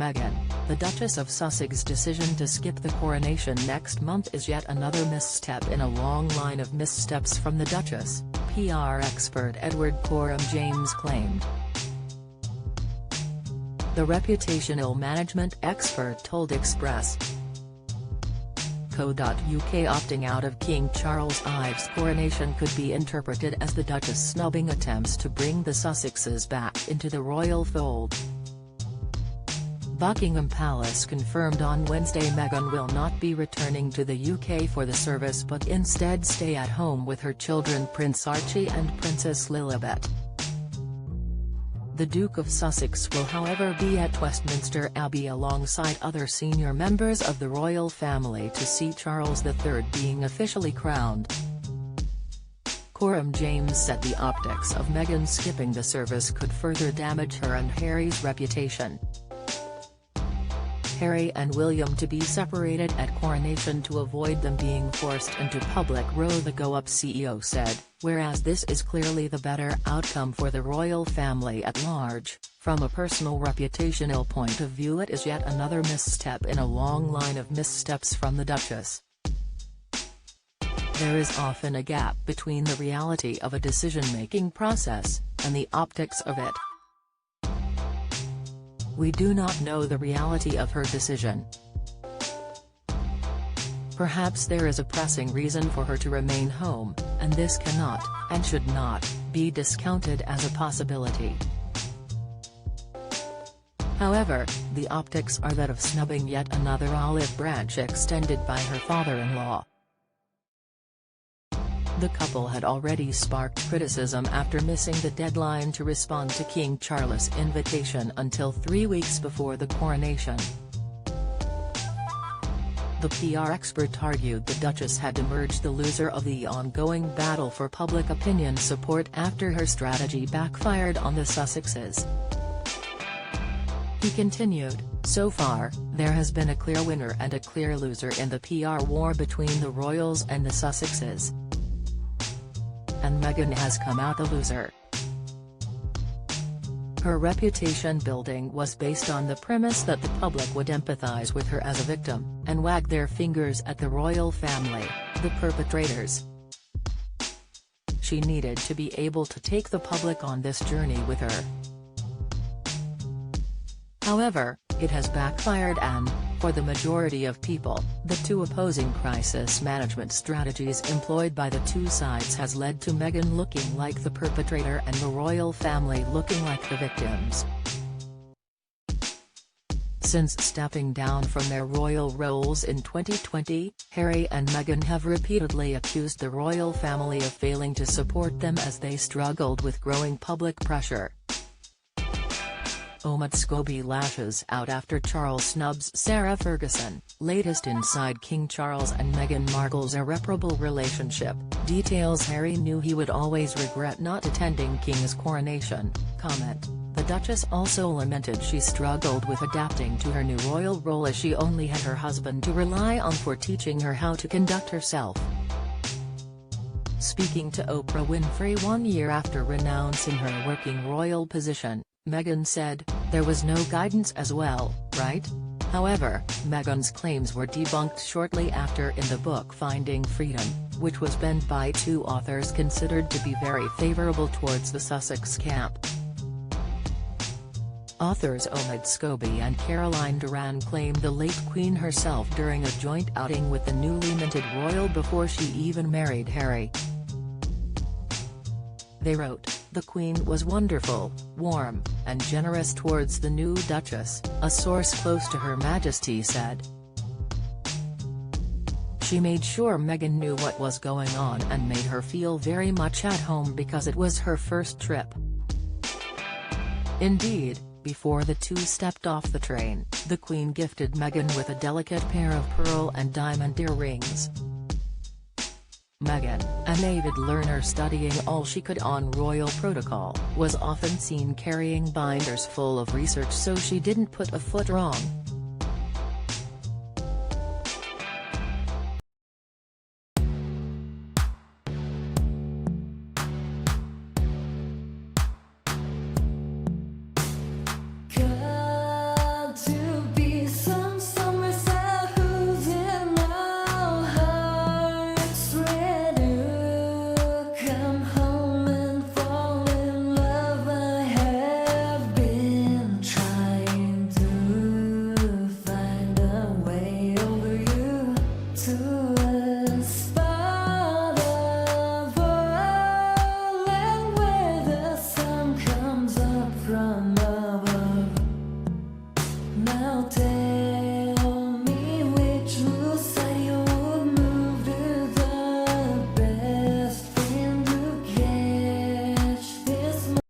Meghan, the Duchess of Sussex's decision to skip the coronation next month is yet another misstep in a long line of missteps from the Duchess, PR expert Edward James claimed. The reputational management expert told Express.co.uk opting out of King Charles I's coronation could be interpreted as the Duchess snubbing attempts to bring the Sussexes back into the royal fold. Buckingham Palace confirmed on Wednesday Meghan will not be returning to the UK for the service but instead stay at home with her children Prince Archie and Princess Lilibet. The Duke of Sussex will however be at Westminster Abbey alongside other senior members of the royal family to see Charles III being officially crowned. James said the optics of Meghan skipping the service could further damage her and Harry's reputation. Harry and William to be separated at coronation to avoid them being forced into public row, the Go Up CEO said, whereas this is clearly the better outcome for the royal family at large, from a personal reputational point of view it is yet another misstep in a long line of missteps from the Duchess. There is often a gap between the reality of a decision-making process, and the optics of it. We do not know the reality of her decision. Perhaps there is a pressing reason for her to remain home, and this cannot, and should not, be discounted as a possibility. However, the optics are that of snubbing yet another olive branch extended by her father-in-law. The couple had already sparked criticism after missing the deadline to respond to King Charles' invitation until 3 weeks before the coronation. The PR expert argued the Duchess had emerged the loser of the ongoing battle for public opinion support after her strategy backfired on the Sussexes. He continued, "So far, there has been a clear winner and a clear loser in the PR war between the royals and the Sussexes. And Meghan has come out the loser. Her reputation building was based on the premise that the public would empathize with her as a victim, and wag their fingers at the royal family, the perpetrators. She needed to be able to take the public on this journey with her. However, it has backfired and, for the majority of people, the two opposing crisis management strategies employed by the two sides has led to Meghan looking like the perpetrator and the royal family looking like the victims." Since stepping down from their royal roles in 2020, Harry and Meghan have repeatedly accused the royal family of failing to support them as they struggled with growing public pressure. Scobie lashes out after Charles snubs Sarah Ferguson, latest inside King Charles and Meghan Markle's irreparable relationship, details Harry knew he would always regret not attending King's coronation, comment. The Duchess also lamented she struggled with adapting to her new royal role as she only had her husband to rely on for teaching her how to conduct herself. Speaking to Oprah Winfrey 1 year after renouncing her working royal position, Meghan said, "There was no guidance as well, right?" However, Meghan's claims were debunked shortly after in the book Finding Freedom, which was penned by two authors considered to be very favourable towards the Sussex camp. Authors Scobie and Caroline Duran claimed the late Queen herself during a joint outing with the newly minted royal before she even married Harry. They wrote, "The Queen was wonderful, warm, and generous towards the new Duchess," a source close to Her Majesty said. "She made sure Meghan knew what was going on and made her feel very much at home because it was her first trip." Indeed, before the two stepped off the train, the Queen gifted Meghan with a delicate pair of pearl and diamond earrings. Meghan, an avid learner studying all she could on royal protocol, was often seen carrying binders full of research so she didn't put a foot wrong.